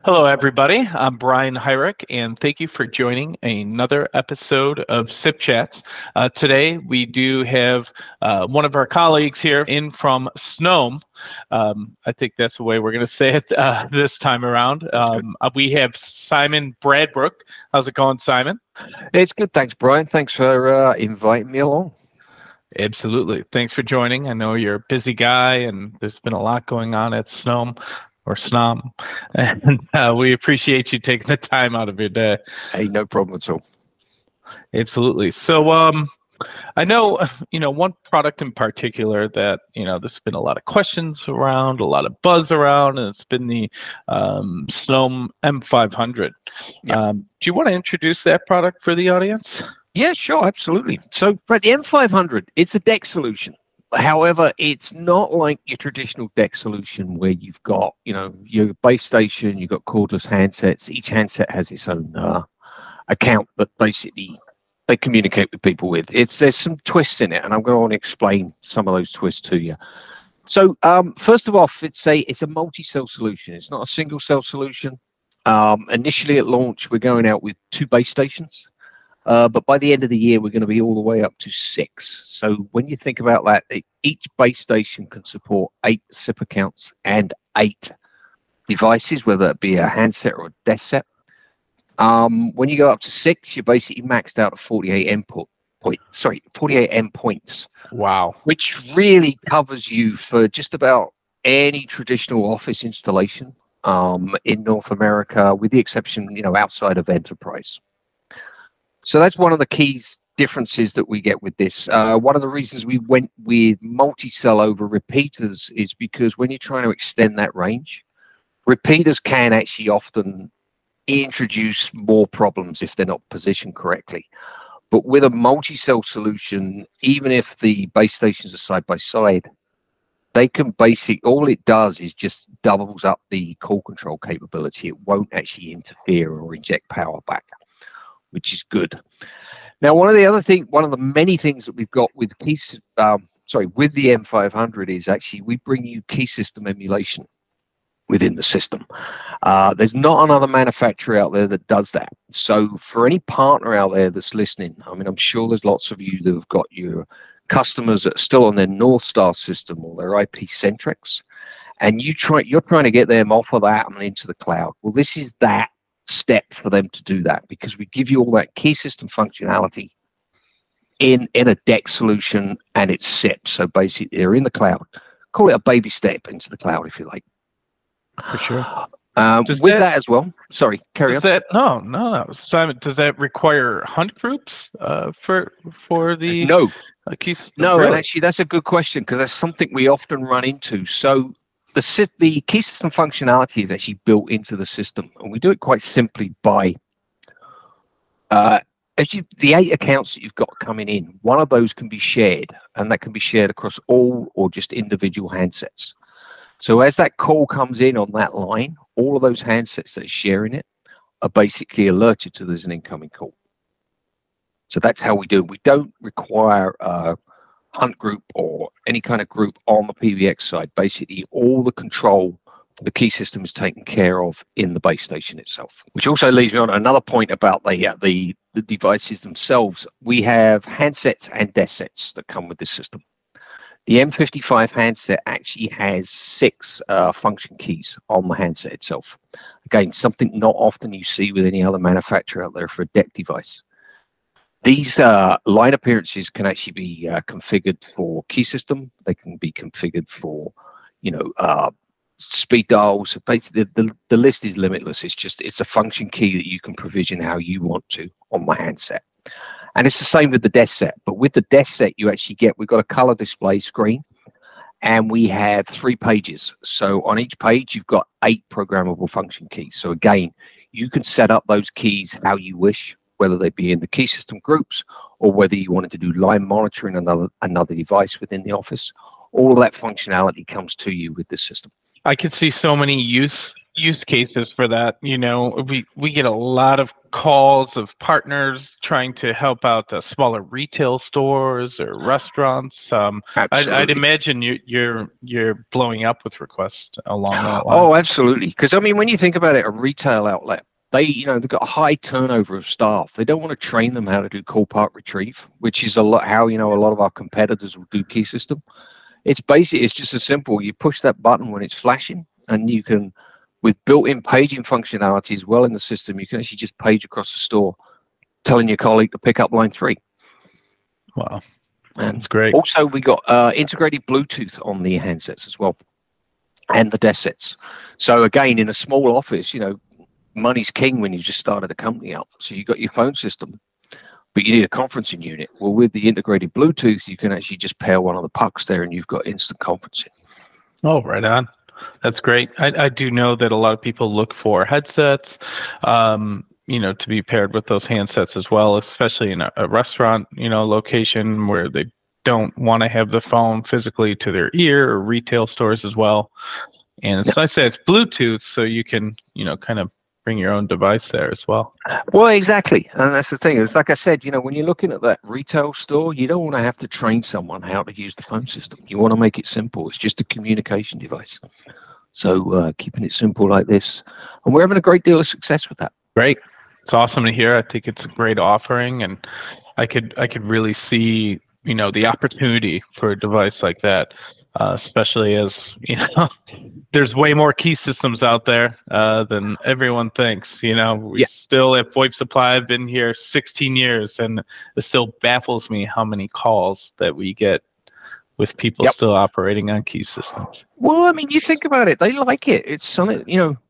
Hello, everybody. I'm Brian Hyrick, and thank you for joining another episode of SIP Chats. Today, we do have one of our colleagues here in from Snom. I think that's the way we're going to say it this time around. We have Simon Bradbrook. How's it going, Simon? It's good. Thanks, Brian. Thanks for inviting me along. Absolutely. Thanks for joining. I know you're a busy guy, and there's been a lot going on at Snom. Or Snom, and we appreciate you taking the time out of your day. Hey, no problem at all. Absolutely. So, I know, one product in particular that, there's been a lot of questions around, a lot of buzz around, and it's been the Snom M500. Yeah. Do you want to introduce that product for the audience? Yeah, sure, absolutely. So, Brett, the M500, it's a DECT solution. However, it's not like your traditional DECT solution where you've got, your base station, you've got cordless handsets. Each handset has its own account that basically they communicate with people with. There's some twists in it, and I'm going to explain some of those twists to you. So, first of all, it's a multi-cell solution. It's not a single-cell solution. Initially at launch, we're going out with 2 base stations. But by the end of the year, we're going to be all the way up to 6. So when you think about that, each base station can support 8 SIP accounts and 8 devices, whether it be a handset or a desk set. When you go up to 6, you're basically maxed out at 48 endpoints. Wow. Which really covers you for just about any traditional office installation in North America, with the exception, outside of enterprise. So that's one of the key differences that we get with this. One of the reasons we went with multi-cell over repeaters is because when you're trying to extend that range, repeaters can actually often introduce more problems if they're not positioned correctly. But with a multi-cell solution, even if the base stations are side by side, they can all it does is just doubles up the call control capability. It won't actually interfere or inject power back, which is good. Now, one of the many things that we've got with the M500 is actually we bring you key system emulation within the system. There's not another manufacturer out there that does that. So for any partner out there that's listening, I'm sure there's lots of you that have got your customers that are still on their North Star system or their IP Centrics, and you're trying to get them off of that and into the cloud. Well, this is that step for them to do that, because we give you all that key system functionality in a DECT solution, and it's SIP. So basically they're in the cloud. Call it a baby step into the cloud, if you like. For sure. With that as well, sorry, carry on. No, Simon, does that require hunt groups for the keys? No, really? And actually that's a good question, because that's something we often run into. So the key system functionality is actually built into the system, and we do it quite simply by the 8 accounts that you've got coming in, one of those can be shared, and that can be shared across all or just individual handsets. So as that call comes in on that line, all of those handsets that are sharing it are basically alerted to there's an incoming call. So that's how we do it. We don't require hunt group or any kind of group on the PBX side. Basically, all the control for the key system is taken care of in the base station itself. Which also leads me on another point about the devices themselves. We have handsets and desk sets that come with this system. The M55 handset actually has 6 function keys on the handset itself. Again, something not often you see with any other manufacturer out there for a DECT device. These line appearances can actually be configured for key system. They can be configured for, speed dials. Basically, the list is limitless. It's a function key that you can provision how you want to on the handset. And it's the same with the desk set. But with the desk set, we've got a color display screen, and we have 3 pages. So on each page, you've got 8 programmable function keys. So again, you can set up those keys how you wish, whether they be in the key system groups or whether you wanted to do line monitoring another device within the office. All of that functionality comes to you with this system. I could see so many use use cases for that. We get a lot of calls of partners trying to help out smaller retail stores or restaurants. I'd Absolutely. imagine you're blowing up with requests along that line. Oh, absolutely. Because I mean, when you think about it, a retail outlet, they've got a high turnover of staff. They don't want to train them how to do call part retrieve, which is a lot how a lot of our competitors will do key system. It's just as simple. You push that button when it's flashing, and you can, with built-in paging functionality as well in the system, you can actually just page across the store, telling your colleague to pick up line 3. Wow, and that's great. Also, we got integrated Bluetooth on the handsets as well, and the desk sets. So again, in a small office, money's king when you just started a company up. So you got your phone system, but you need a conferencing unit. Well, with the integrated Bluetooth, you can actually just pair one of the pucks there, and you've got instant conferencing. Oh, right on. That's great. I do know that a lot of people look for headsets, to be paired with those handsets as well, especially in a restaurant, location where they don't want to have the phone physically to their ear, or retail stores as well. And it's nice that it's Bluetooth, so you can, kind of bring your own device there as well. Well, exactly. And that's the thing. It's like I said, when you're looking at that retail store, you don't want to have to train someone how to use the phone system. You want to make it simple. It's just a communication device. So keeping it simple like this. And we're having a great deal of success with that. Great. It's awesome to hear. I think it's a great offering, and I could really see, the opportunity for a device like that. Especially as there's way more key systems out there than everyone thinks. We still have VoIP supply. I've been here 16 years, and it still baffles me how many calls that we get with people still operating on key systems. Well, I mean, you think about it; they like it. It's something,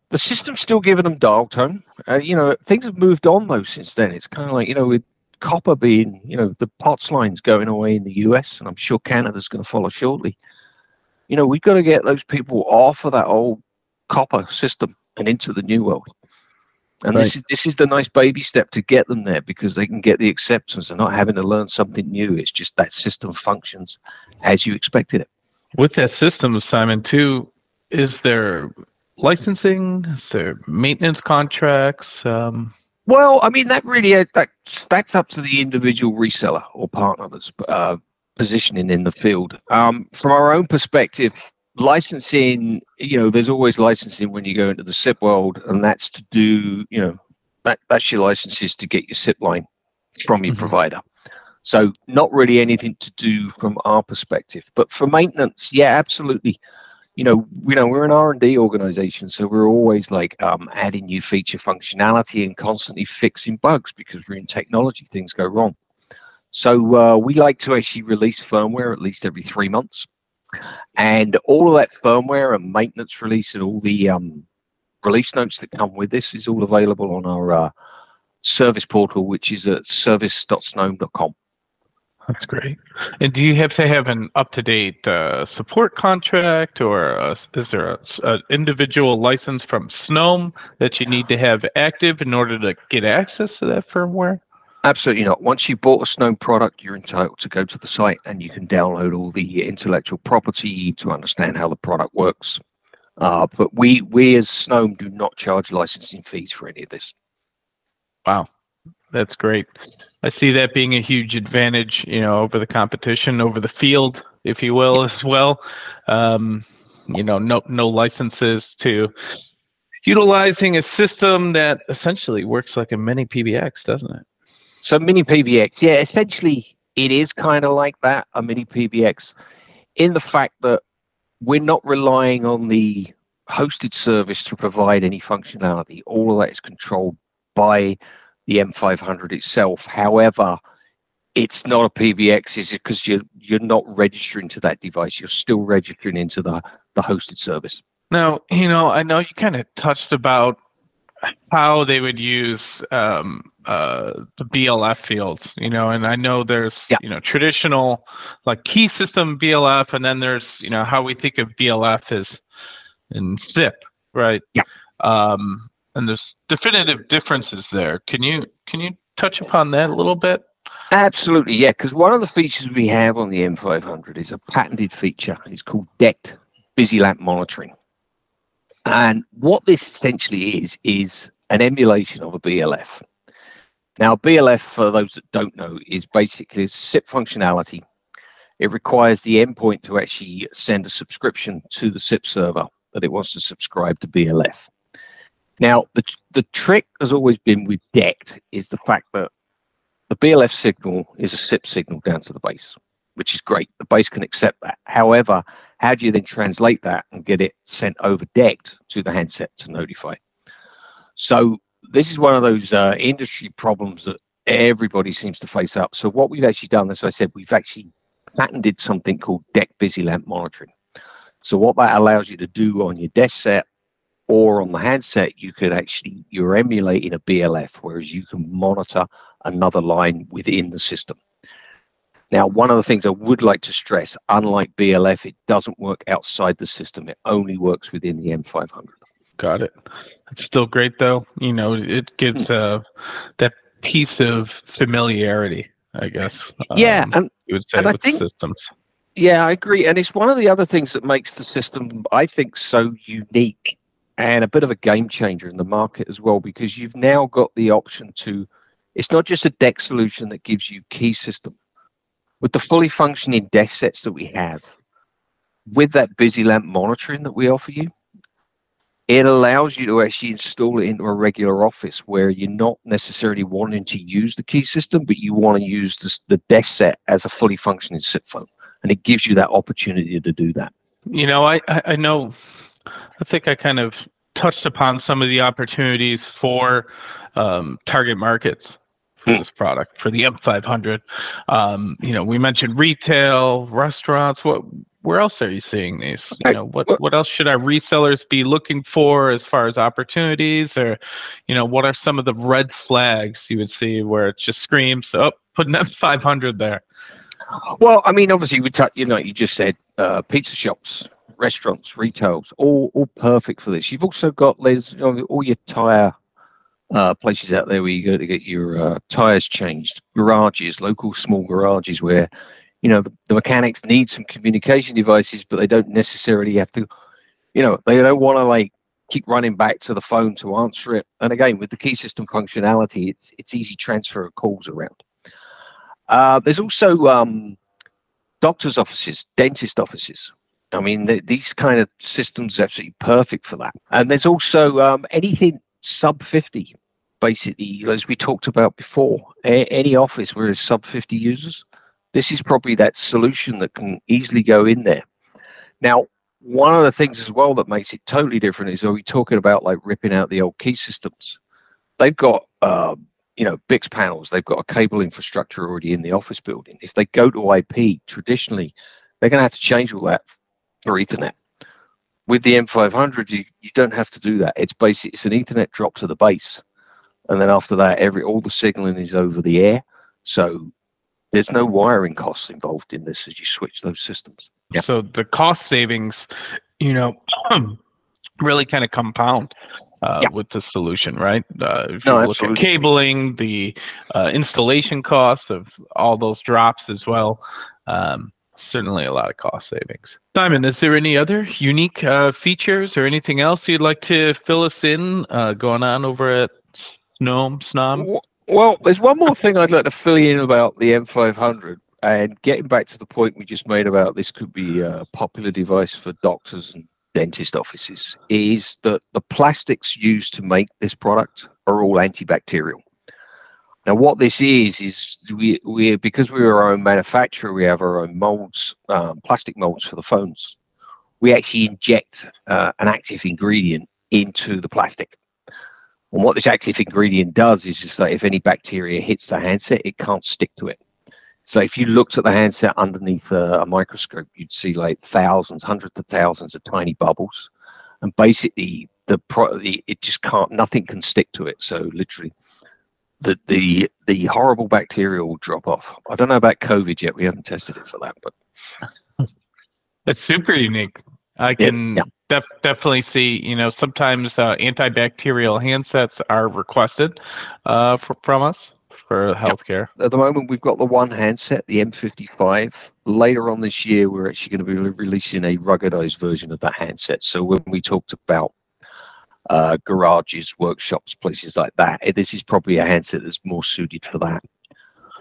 the system's still giving them dial tone. Things have moved on though since then. It's kind of like with copper being, the POTS lines going away in the US, and I'm sure Canada's going to follow shortly. We've got to get those people off of that old copper system and into the new world. And this is the nice baby step to get them there, because they can get the acceptance and not having to learn something new. It's just that system functions as you expected it. With that system, Simon, too, is there licensing? Is there maintenance contracts? Well, I mean, that really that stacks up to the individual reseller or partner that's positioning in the field. From our own perspective, licensing, there's always licensing when you go into the SIP world, and that's to do, that's your licenses to get your SIP line from your provider. So not really anything to do from our perspective, but for maintenance, yeah, absolutely. We're an R&D organization, so we're always like adding new feature functionality and constantly fixing bugs, because we're in technology, things go wrong. So we like to actually release firmware at least every 3 months, and all of that firmware and maintenance release and all the release notes that come with this is all available on our service portal, which is at service.snom.com. That's great. And do you have to have an up-to-date support contract, or is there an individual license from Snom that you need to have active in order to get access to that firmware? Absolutely not. Once you bought a Snom product, you're entitled to go to the site and you can download all the intellectual property to understand how the product works. But we as Snom do not charge licensing fees for any of this. Wow, that's great. I see that being a huge advantage, over the competition, over the field, if you will, as well. No licenses to utilizing a system that essentially works like a mini PBX, doesn't it? So mini PBX, yeah, essentially it is kind of like that, a mini PBX, in the fact that we're not relying on the hosted service to provide any functionality. All of that is controlled by the M500 itself. However, it's not a PBX, is it? Because you're not registering to that device. You're still registering into the hosted service. Now, I know you kind of touched about how they would use the BLF fields, and I know there's, traditional like key system BLF, and then there's, how we think of BLF is in SIP, right? Yeah. And there's definitive differences there. Can you touch upon that a little bit? Absolutely, yeah, because one of the features we have on the M500 is a patented feature. It's called DECT, busy lamp monitoring. And what this essentially is an emulation of a BLF. Now, BLF, for those that don't know, is basically a SIP functionality. It requires the endpoint to actually send a subscription to the SIP server that it wants to subscribe to BLF. Now, the trick has always been with DECT is the fact that the BLF signal is a SIP signal down to the base, which is great. The base can accept that. However, how do you then translate that and get it sent over DECT to the handset to notify? So this is one of those industry problems that everybody seems to face up. So what we've actually done, as I said, we've actually patented something called DECT busy lamp monitoring. So what that allows you to do on your desk set or on the handset, you're emulating a BLF, whereas you can monitor another line within the system. Now, one of the things I would like to stress, unlike BLF, it doesn't work outside the system. It only works within the M500. Got it. It's still great, though. You know, it gives that piece of familiarity, I guess. Yeah, and you would say with systems. Yeah, I agree. And it's one of the other things that makes the system, I think, so unique and a bit of a game changer in the market as well, because you've now got the option to, it's not just a DECT solution that gives you key system. With the fully functioning desk sets that we have, with that busy lamp monitoring that we offer you, it allows you to actually install it into a regular office where you're not necessarily wanting to use the key system, but you want to use the desk set as a fully functioning SIP phone. And it gives you that opportunity to do that. You know, I know, I think I kind of touched upon some of the opportunities for target markets for this product, for the M500. You know, we mentioned retail, restaurants. Where else are you seeing these? You know, what else should our resellers be looking for as far as opportunities, or, you know, what are some of the red flags you would see where it just screams, oh, put an M500 there? Well, I mean, obviously, you just said pizza shops, restaurants, retails, all perfect for this. You've also got all your tire places out there where you go to get your tires changed, garages, local small garages where, you know, the mechanics need some communication devices, but they don't necessarily have to, you know, they don't want to like keep running back to the phone to answer it. And again, with the key system functionality, it's easy transfer of calls around. There's also doctor's offices, dentist offices. I mean, these kind of systems are absolutely perfect for that. And there's also anything sub 50, basically, as we talked about before, any office where there's sub 50 users. This is probably that solution that can easily go in there. Now, one of the things as well that makes it totally different is, are we talking about like ripping out the old key systems? They've got you know, BIX panels, they've got a cable infrastructure already in the office building. If they go to IP, traditionally, they're going to have to change all that for Ethernet. With the M500, you don't have to do that. It's basically, it's an Ethernet drop to the base. And then after that, all the signaling is over the air. So there's no wiring costs involved in this as you switch those systems. Yeah. So the cost savings, you know, really kind of compound with the solution, right? If you look at cabling, the installation costs of all those drops as well, certainly a lot of cost savings. Simon, is there any other unique features or anything else you'd like to fill us in going on over at Snom? Well, there's one more thing I'd like to fill you in about the M500, and getting back to the point we just made about this could be a popular device for doctors and dentist offices, is that the plastics used to make this product are all antibacterial. Now, what this is we because we're our own manufacturer, we have our own molds, plastic molds for the phones. We actually inject an active ingredient into the plastic. And what this active ingredient does is just that if any bacteria hits the handset, it can't stick to it. So if you looked at the handset underneath a microscope, you'd see like thousands, hundreds of thousands of tiny bubbles. And basically, it just can't, nothing can stick to it. So literally, the horrible bacteria will drop off. I don't know about COVID yet. We haven't tested it for that, but it's super unique. I can definitely see, you know, sometimes antibacterial handsets are requested from us for healthcare. At the moment, we've got the one handset, the M55. Later on this year, we're actually going to be releasing a ruggedized version of that handset. So when we talked about garages, workshops, places like that. This is probably a handset that's more suited for that.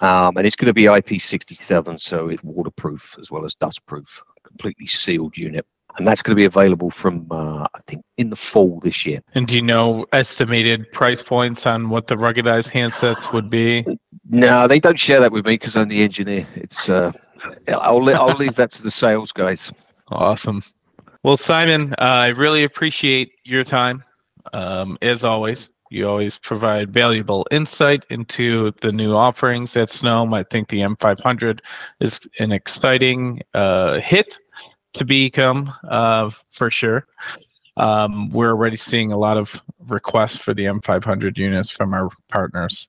And it's going to be IP67, so it's waterproof as well as dustproof, completely sealed unit. And that's going to be available from, I think, in the fall this year. And do you know estimated price points on what the ruggedized handsets would be? No, they don't share that with me because I'm the engineer. It's I'll leave that to the sales guys. Awesome. Well, Simon, I really appreciate your time. As always, you always provide valuable insight into the new offerings at Snom. I think the M500 is an exciting hit to become, for sure. We're already seeing a lot of requests for the M500 units from our partners.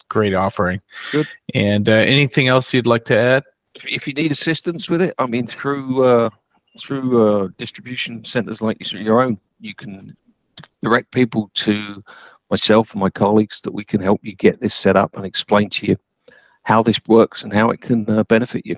Great offering. Good. And anything else you'd like to add? If you need assistance with it, I mean, through distribution centers like your own, you can direct people to myself and my colleagues that we can help you get this set up and explain to you how this works and how it can benefit you.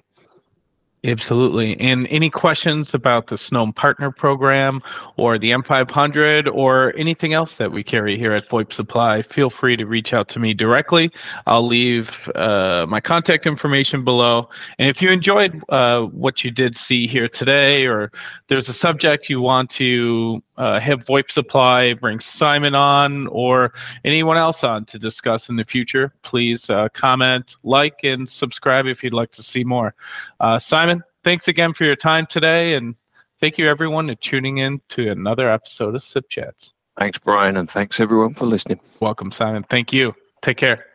Absolutely. And any questions about the Snom Partner Program or the M500 or anything else that we carry here at VoIP Supply, feel free to reach out to me directly. I'll leave my contact information below. And if you enjoyed what you did see here today, or there's a subject you want to have VoIP Supply bring Simon on or anyone else on to discuss in the future, please comment, like, and subscribe if you'd like to see more. Simon, thanks again for your time today, and thank you everyone for tuning in to another episode of Sip Chats. Thanks, Brian, and thanks everyone for listening. Welcome, Simon. Thank you. Take care.